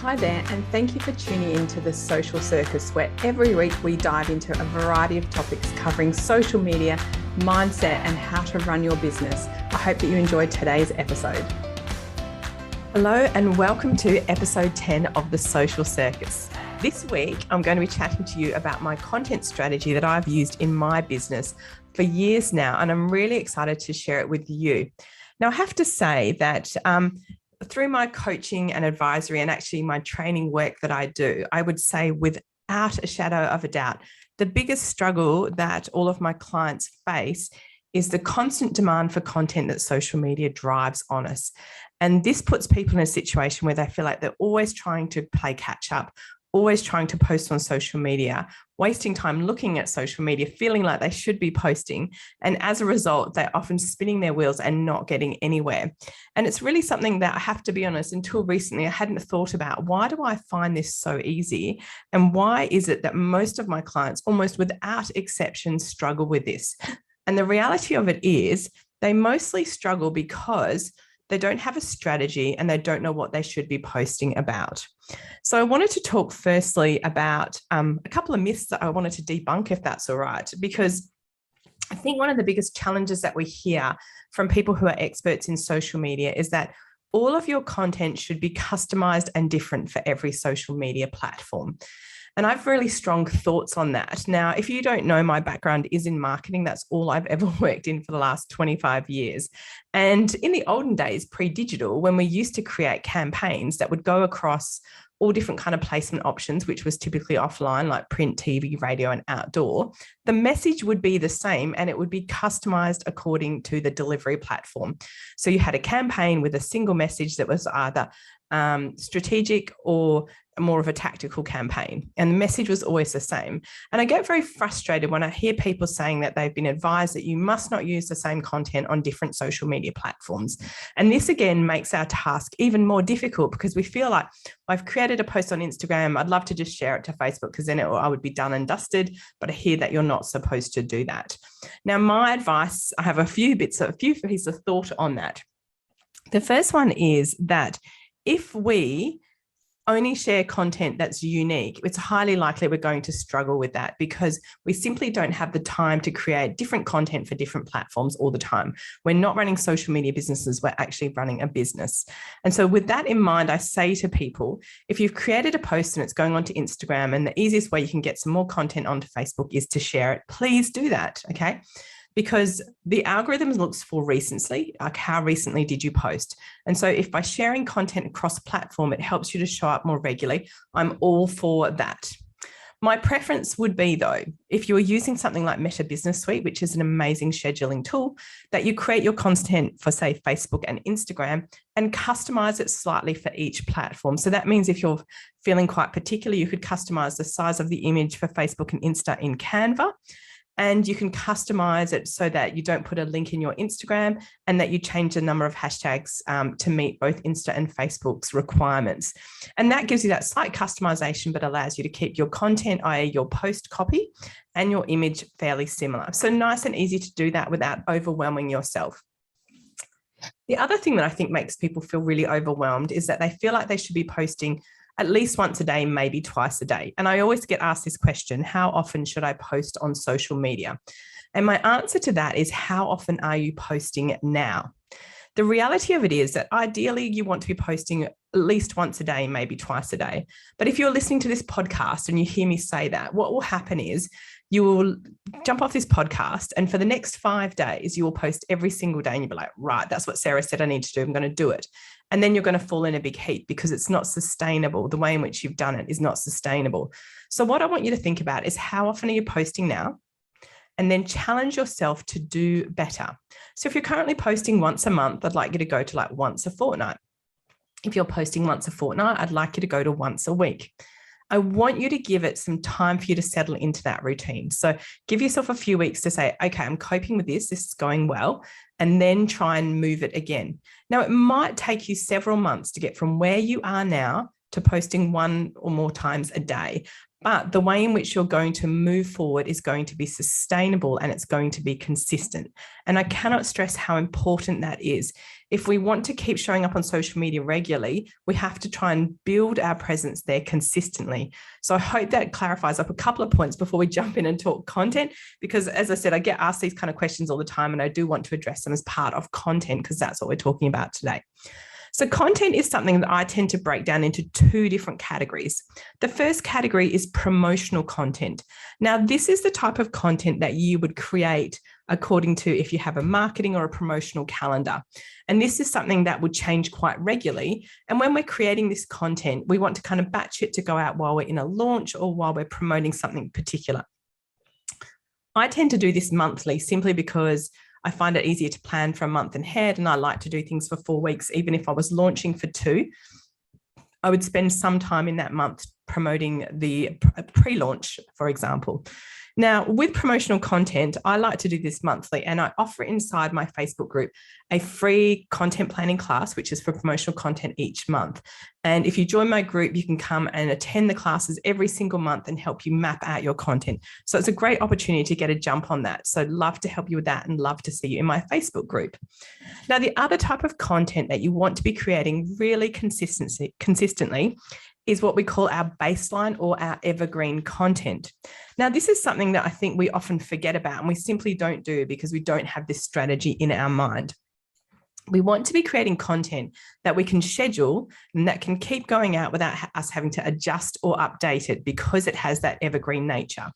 Hi there, and thank you for tuning in to the Social Circus, where every week we dive into a variety of topics covering social media, mindset, and how to run your business. I hope that you enjoyed today's episode. Hello, and welcome to episode 10 of the Social Circus. This week, I'm going to be chatting to you about my content strategy that I've used in my business for years now, and I'm really excited to share it with you. Now, I have to say that through my coaching and advisory and actually my training work that I do, I would say without a shadow of a doubt, the biggest struggle that all of my clients face is the constant demand for content that social media drives on us. And this puts people in a situation where they feel like they're always trying to play catch up, always trying to post on social media, wasting time looking at social media, feeling like they should be posting. And as a result, they're often spinning their wheels and not getting anywhere. And it's really something that I have to be honest, until recently, I hadn't thought about. Why do I find this so easy? And why is it that most of my clients, almost without exception, struggle with this? And the reality of it is they mostly struggle because they don't have a strategy and they don't know what they should be posting about. So I wanted to talk firstly about a couple of myths that I wanted to debunk, if that's all right, because I think one of the biggest challenges that we hear from people who are experts in social media is that all of your content should be customized and different for every social media platform. And I have really strong thoughts on that. Now, if you don't know, my background is in marketing. That's all I've ever worked in for the last 25 years. And in the olden days, pre-digital, when we used to create campaigns that would go across all different kind of placement options, which was typically offline, like print, TV, radio, and outdoor, the message would be the same and it would be customized according to the delivery platform. So you had a campaign with a single message that was either strategic or more of a tactical campaign. And the message was always the same. And I get very frustrated when I hear people saying that they've been advised that you must not use the same content on different social media platforms. And this again makes our task even more difficult because we feel like I've created a post on Instagram. I'd love to just share it to Facebook because then I would be done and dusted. But I hear that you're not supposed to do that. Now, my advice, I have a few pieces of thought on that. The first one is that if we only share content that's unique, it's highly likely we're going to struggle with that because we simply don't have the time to create different content for different platforms all the time. We're not running social media businesses, we're actually running a business. And so with that in mind, I say to people, if you've created a post and it's going onto Instagram and the easiest way you can get some more content onto Facebook is to share it, please do that, okay? Because the algorithm looks for recency, like how recently did you post? And so if by sharing content across platform, it helps you to show up more regularly, I'm all for that. My preference would be though, if you're using something like Meta Business Suite, which is an amazing scheduling tool, that you create your content for say Facebook and Instagram and customize it slightly for each platform. So that means if you're feeling quite particular, you could customize the size of the image for Facebook and Insta in Canva. And you can customize it so that you don't put a link in your Instagram and that you change the number of hashtags to meet both Insta and Facebook's requirements. And that gives you that slight customization, but allows you to keep your content, i.e. your post copy and your image fairly similar. So nice and easy to do that without overwhelming yourself. The other thing that I think makes people feel really overwhelmed is that they feel like they should be posting at least once a day, maybe twice a day. And I always get asked this question, how often should I post on social media? And my answer to that is, how often are you posting now? The reality of it is that ideally you want to be posting at least once a day, maybe twice a day. But if you're listening to this podcast and you hear me say that, what will happen is you will jump off this podcast and for the next 5 days, you will post every single day and you'll be like, right, that's what Sarah said I need to do. I'm going to do it. And then you're going to fall in a big heap because it's not sustainable. The way in which you've done it is not sustainable. So what I want you to think about is, how often are you posting now? And then challenge yourself to do better. So if you're currently posting once a month, I'd like you to go to like once a fortnight. If you're posting once a fortnight, I'd like you to go to once a week. I want you to give it some time for you to settle into that routine. So give yourself a few weeks to say, okay, I'm coping with this. This is going well. And then try and move it again. Now, it might take you several months to get from where you are now to posting one or more times a day. But the way in which you're going to move forward is going to be sustainable and it's going to be consistent. And I cannot stress how important that is. if we want to keep showing up on social media regularly, we have to try and build our presence there consistently. So I hope that clarifies up a couple of points before we jump in and talk content, because as I said, I get asked these kind of questions all the time, and I do want to address them as part of content because that's what we're talking about today. So content is something that I tend to break down into two different categories. The first category is promotional content. Now, this is the type of content that you would create according to if you have a marketing or a promotional calendar. And this is something that would change quite regularly. And when we're creating this content, we want to kind of batch it to go out while we're in a launch or while we're promoting something particular. I tend to do this monthly simply because I find it easier to plan for a month ahead, and I like to do things for 4 weeks. Even if I was launching for 2, I would spend some time in that month promoting the pre-launch, for example. Now, with promotional content, I like to do this monthly, and I offer inside my Facebook group a free content planning class, which is for promotional content each month. And if you join my group, you can come and attend the classes every single month and help you map out your content. So it's a great opportunity to get a jump on that. So I'd love to help you with that and love to see you in my Facebook group. Now, the other type of content that you want to be creating really consistently is what we call our baseline or our evergreen content. Now, this is something that I think we often forget about and we simply don't do because we don't have this strategy in our mind. We want to be creating content that we can schedule and that can keep going out without us having to adjust or update it because it has that evergreen nature.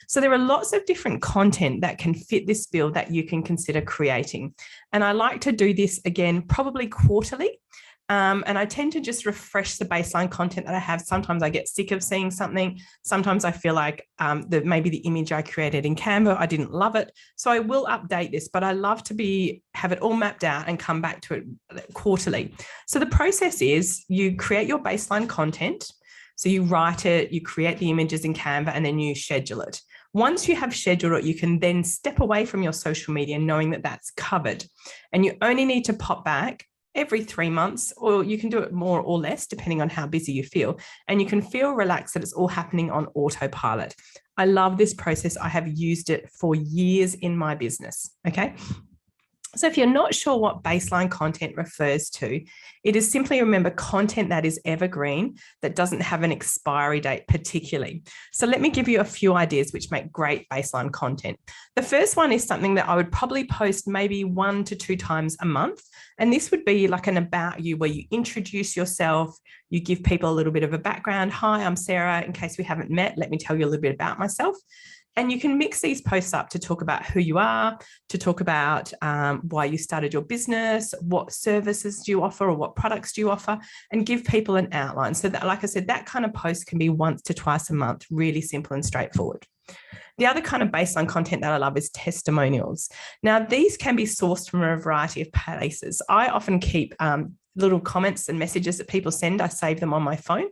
So there are lots of different content that can fit this bill that you can consider creating. And I like to do this again, probably quarterly. And I tend to just refresh the baseline content that I have. Sometimes I get sick of seeing something. Sometimes I feel like maybe the image I created in Canva, I didn't love it. So I will update this, but I love to have it all mapped out and come back to it quarterly. So the process is you create your baseline content. So you write it, you create the images in Canva, and then you schedule it. Once you have scheduled it, you can then step away from your social media knowing that that's covered. And you only need to pop back every 3 months, or you can do it more or less depending on how busy you feel. And you can feel relaxed that it's all happening on autopilot. I love this process. I have used it for years in my business. Okay. So if you're not sure what baseline content refers to, it is simply, remember, content that is evergreen, that doesn't have an expiry date particularly. So let me give you a few ideas which make great baseline content. The first one is something that I would probably post maybe 1 to 2 times a month. And this would be like an about you, where you introduce yourself, you give people a little bit of a background. Hi, I'm Sarah. In case we haven't met, let me tell you a little bit about myself. And you can mix these posts up to talk about who you are, to talk about why you started your business, what services do you offer or what products do you offer, and give people an outline. So that, like I said, that kind of post can be 1 to 2 a month, really simple and straightforward. The other kind of baseline content that I love is testimonials. Now, these can be sourced from a variety of places. I often keep little comments and messages that people send. I save them on my phone.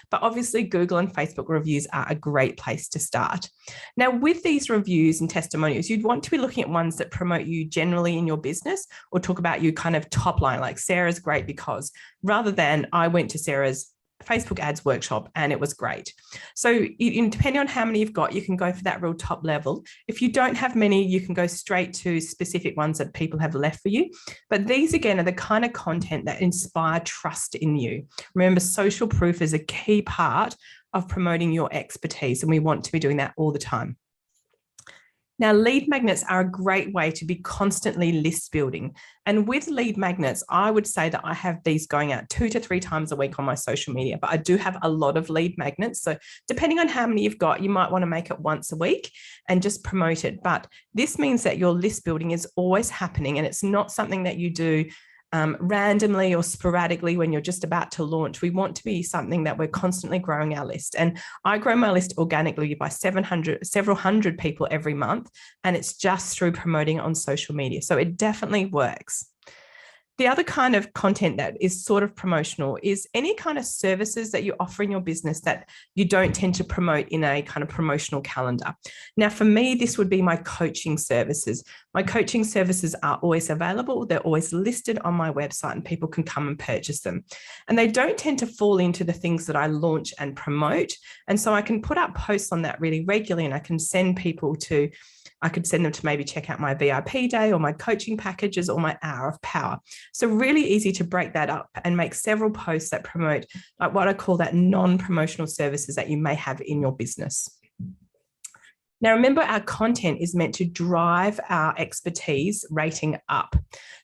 But obviously, Google and Facebook reviews are a great place to start. Now, with these reviews and testimonials, you'd want to be looking at ones that promote you generally in your business or talk about you kind of top line, like Sarah's great because, rather than I went to Sarah's Facebook ads workshop and it was great. So depending on how many you've got, you can go for that real top level. If you don't have many, you can go straight to specific ones that people have left for you. But these, again, are the kind of content that inspire trust in you. Remember, social proof is a key part of promoting your expertise, and we want to be doing that all the time. Now, lead magnets are a great way to be constantly list building. And with lead magnets, I would say that I have these going out 2 to 3 times a week on my social media, but I do have a lot of lead magnets. So depending on how many you've got, you might want to make it once a week and just promote it. But this means that your list building is always happening, and it's not something that you do randomly or sporadically when you're just about to launch. We want to be something that we're constantly growing our list. And I grow my list organically by several hundred people every month. And it's just through promoting it on social media. So it definitely works. The other kind of content that is sort of promotional is any kind of services that you offer in your business that you don't tend to promote in a kind of promotional calendar. Now, for me, this would be my coaching services. My coaching services are always available. They're always listed on my website and people can come and purchase them. And they don't tend to fall into the things that I launch and promote. And so I can put up posts on that really regularly, and I can send people I could send them to maybe check out my VIP day or my coaching packages or my hour of power. So really easy to break that up and make several posts that promote like what I call that non-promotional services that you may have in your business. Now, remember, our content is meant to drive our expertise rating up.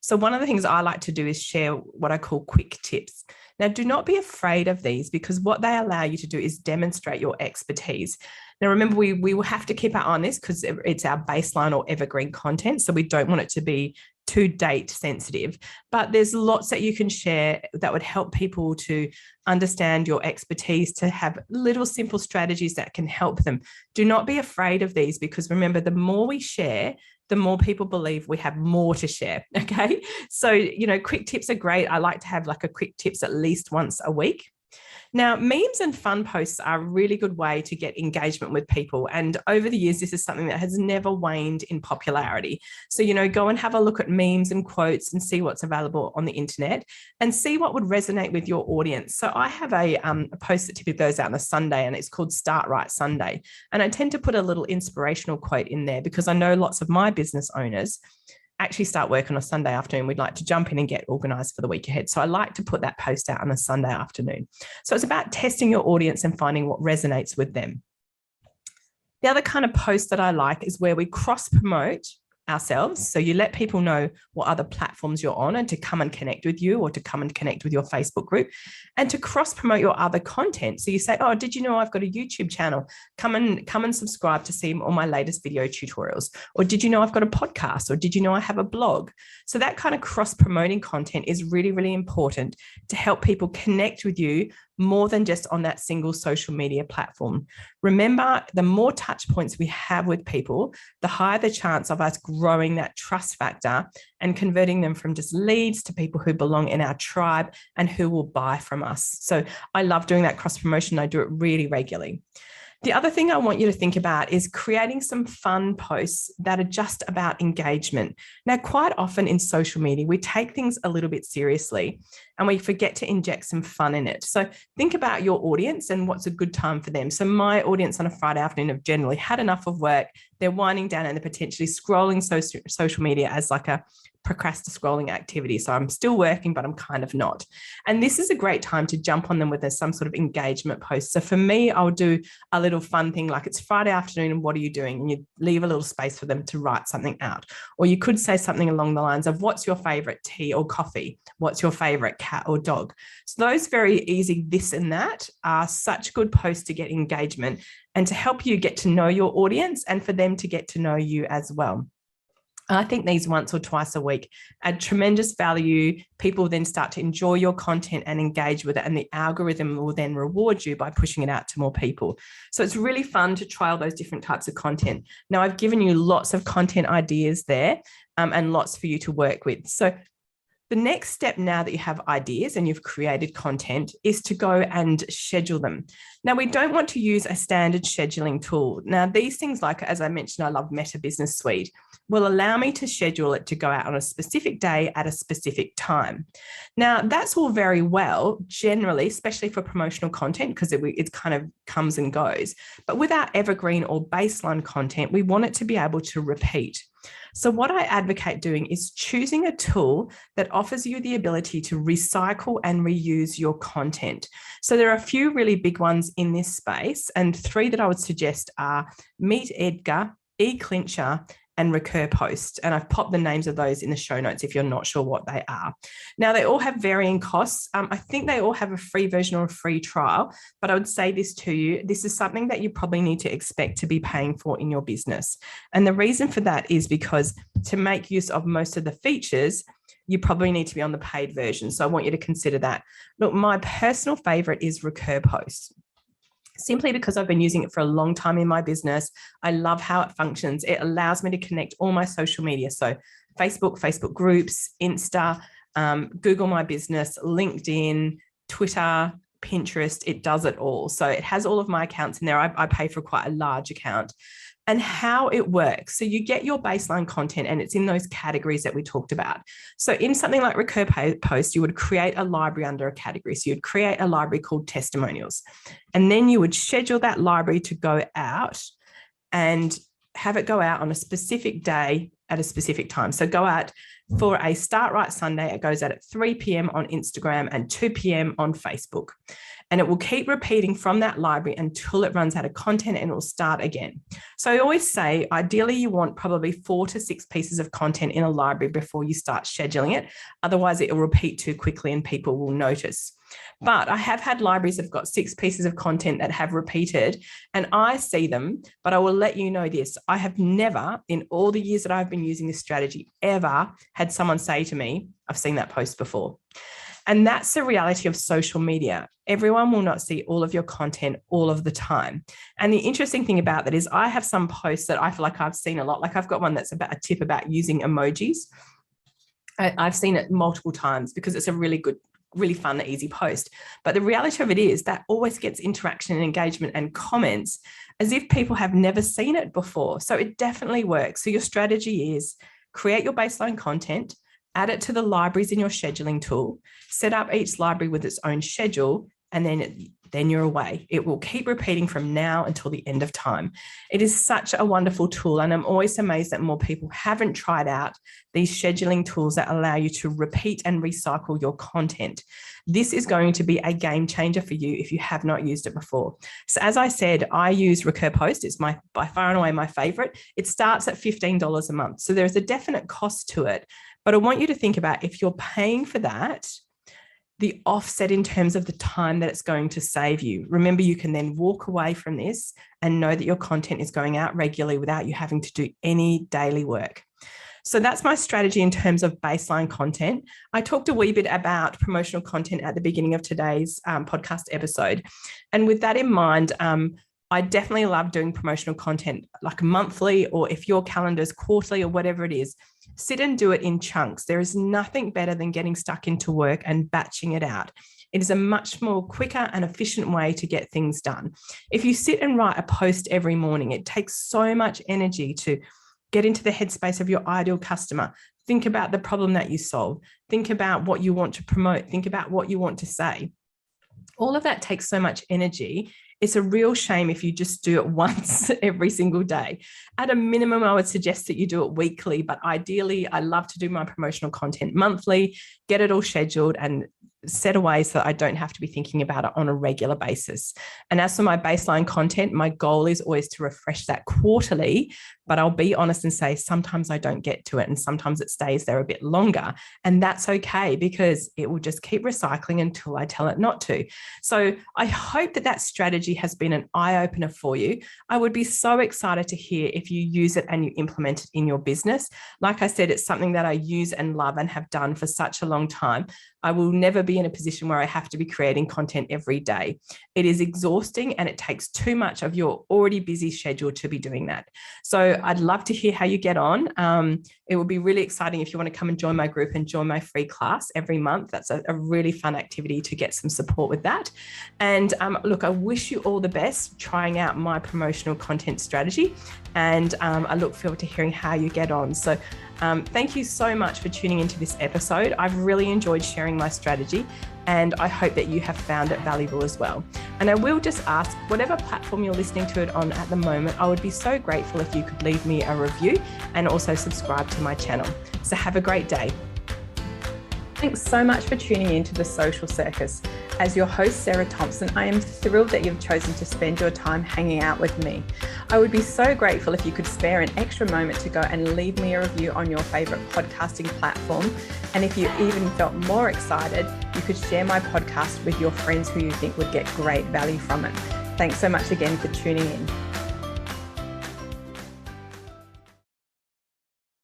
So one of the things I like to do is share what I call quick tips. Now, do not be afraid of these, because what they allow you to do is demonstrate your expertise. Now, remember, we will have to keep our eye on this because it's our baseline or evergreen content. So we don't want it to be too date sensitive, but there's lots that you can share that would help people to understand your expertise, to have little simple strategies that can help them. Do not be afraid of these, because remember, the more we share, the more people believe we have more to share. Okay. So, quick tips are great. I like to have like a quick tips at least once a week. Now, memes and fun posts are a really good way to get engagement with people. And over the years, this is something that has never waned in popularity. So, go and have a look at memes and quotes and see what's available on the internet and see what would resonate with your audience. So I have a post that typically goes out on a Sunday, and it's called Start Right Sunday. And I tend to put a little inspirational quote in there because I know lots of my business owners actually start work on a Sunday afternoon. We'd like to jump in and get organized for the week ahead. So I like to put that post out on a Sunday afternoon. So it's about testing your audience and finding what resonates with them. The other kind of post that I like is where we cross promote ourselves. So you let people know what other platforms you're on and to come and connect with you, or to come and connect with your Facebook group, and to cross promote your other content. So you say, oh, did you know I've got a YouTube channel? Come and subscribe to see all my latest video tutorials. Or did you know I've got a podcast? Or did you know I have a blog? So that kind of cross promoting content is really, really important to help people connect with you more than just on that single social media platform. Remember, the more touch points we have with people, the higher the chance of us growing that trust factor and converting them from just leads to people who belong in our tribe and who will buy from us. So I love doing that cross promotion. I do it really regularly. The other thing I want you to think about is creating some fun posts that are just about engagement. Now, quite often in social media, we take things a little bit seriously and we forget to inject some fun in it. So think about your audience and what's a good time for them. So my audience on a Friday afternoon have generally had enough of work. They're winding down and they're potentially scrolling social media as like a procrastinating scrolling activity. So I'm still working, but I'm kind of not. And this is a great time to jump on them with some sort of engagement post. So for me, I'll do a little fun thing like, it's Friday afternoon and what are you doing? And you leave a little space for them to write something out. Or you could say something along the lines of, what's your favorite tea or coffee? What's your favorite cat or dog? So those very easy this and that are such good posts to get engagement and to help you get to know your audience and for them to get to know you as well. I think these once or twice a week add tremendous value. People then start to enjoy your content and engage with it, and the algorithm will then reward you by pushing it out to more people. So it's really fun to trial those different types of content. Now, I've given you lots of content ideas there and lots for you to work with. So the next step, now that you have ideas and you've created content, is to go and schedule them. Now, we don't want to use a standard scheduling tool. Now, these things, like, as I mentioned, I love Meta Business Suite, will allow me to schedule it to go out on a specific day at a specific time. Now, that's all very well, generally, especially for promotional content, because it kind of comes and goes. But with our evergreen or baseline content, we want it to be able to repeat. So what I advocate doing is choosing a tool that offers you the ability to recycle and reuse your content. So there are a few really big ones in this space, and three that I would suggest are Meet Edgar, eClincher, and RecurPost. And I've popped the names of those in the show notes if you're not sure what they are. Now, they all have varying costs. I think they all have a free version or a free trial, but I would say this to you, this is something that you probably need to expect to be paying for in your business. And the reason for that is because to make use of most of the features, you probably need to be on the paid version. So I want you to consider that. Look, my personal favorite is RecurPost. Simply because I've been using it for a long time in my business. I love how it functions. It allows me to connect all my social media. So Facebook groups, Insta, Google My Business, LinkedIn, Twitter, Pinterest. It does it all. So it has all of my accounts in there. I pay for quite a large account. And how it works. So you get your baseline content and it's in those categories that we talked about. So in something like RecurPost, you would create a library under a category. So you'd create a library called Testimonials. And then you would schedule that library to go out and have it go out on a specific day at a specific time. So go out for a Start Right Sunday. It goes out at 3 p.m. on Instagram and 2 p.m. on Facebook. And it will keep repeating from that library until it runs out of content and it will start again. So I always say, ideally, you want probably 4 to 6 pieces of content in a library before you start scheduling it. Otherwise, it will repeat too quickly and people will notice. But I have had libraries that have got 6 pieces of content that have repeated, and I see them, but I will let you know this. I have never, in all the years that I've been using this strategy, ever had someone say to me, I've seen that post before. And that's the reality of social media. Everyone will not see all of your content all of the time. And the interesting thing about that is I have some posts that I feel like I've seen a lot. Like I've got one that's about a tip about using emojis. I've seen it multiple times because it's a really fun, easy post. But the reality of it is that always gets interaction and engagement and comments as if people have never seen it before. So it definitely works. So your strategy is create your baseline content, add it to the libraries in your scheduling tool, set up each library with its own schedule, and then you're away. It will keep repeating from now until the end of time. It is such a wonderful tool, and I'm always amazed that more people haven't tried out these scheduling tools that allow you to repeat and recycle your content. This is going to be a game changer for you if you have not used it before. So as I said, I use RecurPost. It's by far and away my favorite. It starts at $15 a month. So there's a definite cost to it. But I want you to think about, if you're paying for that, the offset in terms of the time that it's going to save you. Remember, you can then walk away from this and know that your content is going out regularly without you having to do any daily work. So that's my strategy in terms of baseline content. I talked a wee bit about promotional content at the beginning of today's podcast episode. And with that in mind, I definitely love doing promotional content like monthly, or if your calendar is quarterly or whatever it is, sit and do it in chunks. There is nothing better than getting stuck into work and batching it out. It is a much more quicker and efficient way to get things done. If you sit and write a post every morning, it takes so much energy to get into the headspace of your ideal customer. Think about the problem that you solve. Think about what you want to promote. Think about what you want to say. All of that takes so much energy. It's a real shame if you just do it once every single day. At a minimum, I would suggest that you do it weekly, but ideally, I love to do my promotional content monthly, get it all scheduled and set away so that I don't have to be thinking about it on a regular basis. And as for my baseline content, my goal is always to refresh that quarterly, but I'll be honest and say sometimes I don't get to it and sometimes it stays there a bit longer. And that's okay, because it will just keep recycling until I tell it not to. So I hope that that strategy has been an eye-opener for you. I would be so excited to hear if you use it and you implement it in your business. Like I said, it's something that I use and love and have done for such a long time. I will never be in a position where I have to be creating content every day. It is exhausting and it takes too much of your already busy schedule to be doing that. So I'd love to hear how you get on. It would be really exciting if you want to come and join my group and join my free class every month. That's a really fun activity to get some support with that. And look, I wish you all the best trying out my promotional content strategy. And I look forward to hearing how you get on. So thank you so much for tuning into this episode. I've really enjoyed sharing my strategy and I hope that you have found it valuable as well. And I will just ask, whatever platform you're listening to it on at the moment, I would be so grateful if you could leave me a review and also subscribe to my channel. So have a great day. Thanks so much for tuning in to The Social Circus. As your host, Sarah Thompson, I am thrilled that you've chosen to spend your time hanging out with me. I would be so grateful if you could spare an extra moment to go and leave me a review on your favorite podcasting platform. And if you even felt more excited, you could share my podcast with your friends who you think would get great value from it. Thanks so much again for tuning in.